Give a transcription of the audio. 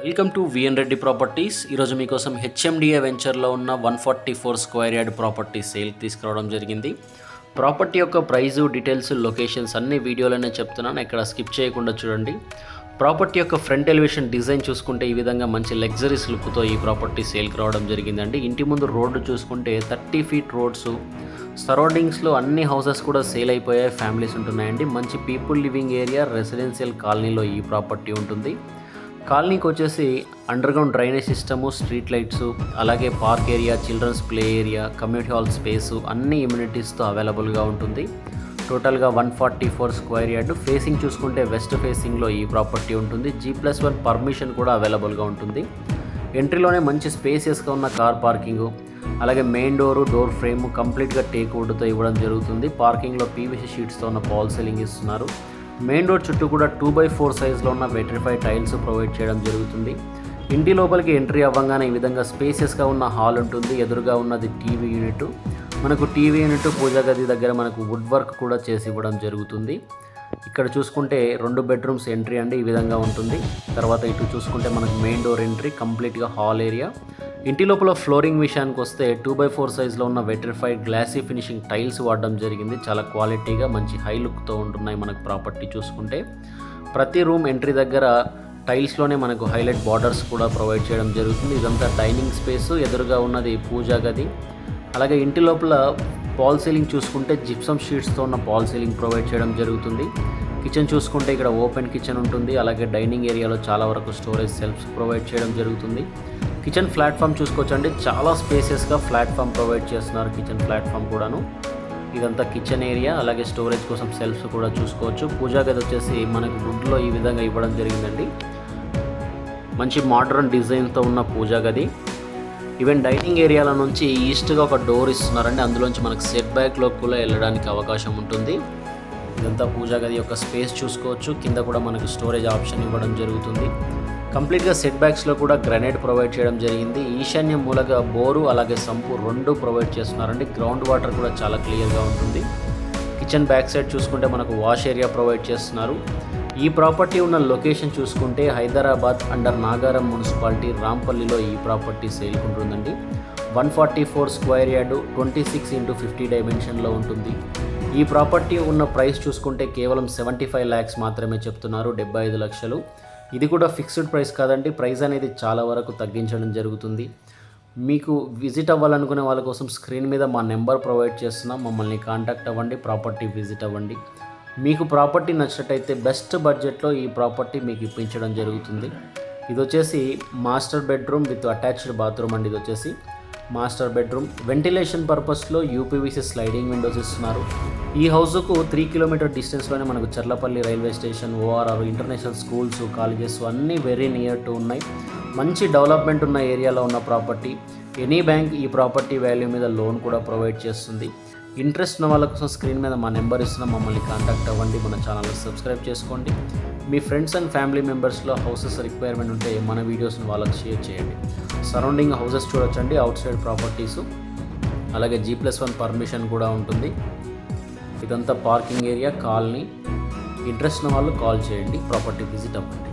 Welcome to VN Reddy properties. ఈరోజు మీకోసం HMDA వెంచర్లో ఉన్న 144 స్క్వేర్ యార్డ్ ప్రాపర్టీ సేల్ తీసుకురావడం జరిగింది. ప్రాపర్టీ యొక్క ప్రైజు, డీటెయిల్స్, లొకేషన్స్ అన్ని వీడియోలోనే చెప్తున్నాను, ఎక్కడ స్కిప్ చేయకుండా చూడండి. ప్రాపర్టీ యొక్క ఫ్రంట్ ఎలివేషన్ డిజైన్ చూసుకుంటే ఈ విధంగా మంచి లగ్జరీస్ లుక్తో ఈ ప్రాపర్టీ సేల్కి రావడం జరిగిందండి. ఇంటి ముందు రోడ్డు చూసుకుంటే 30 ఫీట్ రోడ్స్, సరౌండింగ్స్లో అన్ని హౌసెస్ కూడా సేల్ అయిపోయాయి, ఫ్యామిలీస్ ఉంటున్నాయండి. మంచి పీపుల్ లివింగ్ ఏరియా, రెసిడెన్షియల్ కాలనీలో ఈ ప్రాపర్టీ ఉంటుంది. కాలనీకి వచ్చేసి underground drainage system, street lights, అలాగే park area, children's play area, community hall space అన్ని ఇమ్యూనిటీస్తో అవైలబుల్గా ఉంటుంది. టోటల్గా 144 స్క్వేర్ యార్డ్. ఫేసింగ్ చూసుకుంటే వెస్ట్ ఫేసింగ్లో ఈ ప్రాపర్టీ ఉంటుంది. G+1 పర్మిషన్ కూడా అవైలబుల్గా ఉంటుంది. ఎంట్రీలోనే మంచి స్పేసియస్గా ఉన్న కార్ పార్కింగు, అలాగే మెయిన్ డోర్ ఫ్రేమ్ కంప్లీట్గా టేక్ వుడ్తో ఇవ్వడం జరుగుతుంది. పార్కింగ్లో PVC షీట్స్తో ఉన్న పాల్ సీలింగ్ ఇస్తున్నారు. మెయిన్ డోర్ చుట్టూ కూడా 2x4 సైజులో ఉన్న వెట్రిఫైడ్ టైల్స్ ప్రొవైడ్ చేయడం జరుగుతుంది. ఇంటి లోపలికి ఎంట్రీ అవ్వగానే ఈ విధంగా స్పేసియస్గా ఉన్న హాల్ ఉంటుంది. ఎదురుగా ఉన్నది టీవీ యూనిట్. మనకు టీవీ యూనిట్, పూజా గది దగ్గర మనకు వుడ్ వర్క్ కూడా చేసి ఇవ్వడం జరుగుతుంది. ఇక్కడ చూసుకుంటే 2 బెడ్రూమ్స్ ఎంట్రీ అండి, ఈ విధంగా ఉంటుంది. తర్వాత ఇటు చూసుకుంటే మనకు మెయిన్ డోర్ ఎంట్రీ, కంప్లీట్గా హాల్ ఏరియా. ఇంటి లోపల ఫ్లోరింగ్ విషయానికి వస్తే 2x4 సైజులో ఉన్న వెట్రిఫైడ్ గ్లాసీ ఫినిషింగ్ టైల్స్ వాడడం జరిగింది. చాలా క్వాలిటీగా మంచి హై లుక్తో ఉంటున్నాయి మనకు ప్రాపర్టీ చూసుకుంటే. ప్రతి రూమ్ ఎంట్రీ దగ్గర టైల్స్లోనే మనకు హైలైట్ బార్డర్స్ కూడా ప్రొవైడ్ చేయడం జరుగుతుంది. ఇదంతా డైనింగ్ స్పేసు, ఎదురుగా ఉన్నది పూజా గది. అలాగే ఇంటి లోపల పాల్ సీలింగ్ చూసుకుంటే జిప్సమ్ షీట్స్తో ఉన్న పాల్ సీలింగ్ ప్రొవైడ్ చేయడం జరుగుతుంది. కిచెన్ చూసుకుంటే ఇక్కడ ఓపెన్ కిచెన్ ఉంటుంది. అలాగే డైనింగ్ ఏరియాలో చాలా వరకు స్టోరేజ్ సెల్ఫ్స్ ప్రొవైడ్ చేయడం జరుగుతుంది. కిచెన్ ప్లాట్ఫామ్ చూసుకోవచ్చండి, చాలా స్పేసెస్గా ప్లాట్ఫామ్ ప్రొవైడ్ చేస్తున్నారు. కిచెన్ ప్లాట్ఫామ్ కూడాను. ఇదంతా కిచెన్ ఏరియా, అలాగే స్టోరేజ్ కోసం సెల్ఫ్స్ కూడా చూసుకోవచ్చు. పూజా గది వచ్చేసి మనకు వుడ్లో ఈ విధంగా ఇవ్వడం జరిగిందండి. మంచి మోడర్న్ డిజైన్తో ఉన్న పూజా గది. ఈవెన్ డైనింగ్ ఏరియాల నుంచి ఈస్ట్గా ఒక డోర్ ఇస్తున్నారండి, అందులోంచి మనకు సెట్ బ్యాక్లో కూడా వెళ్ళడానికి అవకాశం ఉంటుంది. ఇదంతా పూజా గది యొక్క స్పేస్ చూసుకోవచ్చు. కింద కూడా మనకు స్టోరేజ్ ఆప్షన్ ఇవ్వడం జరుగుతుంది. కంప్లీట్గా సెట్ బ్యాక్స్లో కూడా గ్రానైట్ ప్రొవైడ్ చేయడం జరిగింది. ఈశాన్య మూలగా బోరు, అలాగే సంపు 2 ప్రొవైడ్ చేస్తున్నారండి. గ్రౌండ్ వాటర్ కూడా చాలా క్లియర్గా ఉంటుంది. కిచెన్ బ్యాక్ సైడ్ చూసుకుంటే మనకు వాష్ ఏరియా ప్రొవైడ్ చేస్తున్నారు. ఈ ప్రాపర్టీ ఉన్న లొకేషన్ చూసుకుంటే హైదరాబాద్ అండర్ నాగారం మున్సిపాలిటీ, రాంపల్లిలో ఈ ప్రాపర్టీ సేల్కి ఉంటుందండి. 144 స్క్వేర్ యార్డ్, 26x50 డైమెన్షన్లో ఉంటుంది. ఈ ప్రాపర్టీ ఉన్న ప్రైస్ చూసుకుంటే కేవలం 75 lakhs మాత్రమే చెప్తున్నారు, 75 లక్షలు. ఇది కూడా ఫిక్స్డ్ ప్రైస్ కాదండి, ప్రైస్ అనేది చాలా వరకు తగ్గించడం జరుగుతుంది. మీకు విజిట్ అవ్వాలనుకునే వాళ్ళ కోసం స్క్రీన్ మీద మా నెంబర్ ప్రొవైడ్ చేస్తున్నాం, మమ్మల్ని కాంటాక్ట్ అవ్వండి, ప్రాపర్టీ విజిట్ అవ్వండి. మీకు ప్రాపర్టీ నచ్చినట్టయితే బెస్ట్ బడ్జెట్లో ఈ ప్రాపర్టీ మీకు ఇప్పించడం జరుగుతుంది. ఇది వచ్చేసి master bedroom with attached bathroom అండి. ఇది వచ్చేసి మాస్టర్ బెడ్రూమ్. వెంటిలేషన్ పర్పస్లో UPVC స్లైడింగ్ విండోస్ ఇస్తున్నారు. ఈ హౌస్కు 3 కిలోమీటర్ డిస్టెన్స్లోనే మనకు Charlapally railway station, ORR, international schools, colleges అన్నీ వెరీ నియర్ టు ఉన్నాయి. మంచి డెవలప్మెంట్ ఉన్న ఏరియాలో ఉన్న ప్రాపర్టీ. ఎనీ బ్యాంక్ ఈ ప్రాపర్టీ వాల్యూ మీద లోన్ కూడా ప్రొవైడ్ చేస్తుంది. ఇంట్రెస్ట్ ఉన్న వాళ్ళ కోసం స్క్రీన్ మీద మా నెంబర్ ఇస్తున్నాం, మమ్మల్ని కాంటాక్ట్ అవ్వండి, మన ఛానల్ని సబ్స్క్రైబ్ చేసుకోండి. మీ ఫ్రెండ్స్ అండ్ ఫ్యామిలీ మెంబర్స్లో హౌసెస్ రిక్వైర్మెంట్ ఉంటే మన వీడియోస్ని వాళ్ళకి షేర్ చేయండి. సరౌండింగ్ హౌసెస్ చూడొచ్చండి, అవుట్ సైడ్ ప్రాపర్టీసు, అలాగే G+1 పర్మిషన్ కూడా ఉంటుంది. ఇదంతా పార్కింగ్ ఏరియా, కాలనీ. ఇంట్రెస్ట్ ఉన్న వాళ్ళు కాల్ చేయండి, ప్రాపర్టీ విజిట్ అవ్వండి.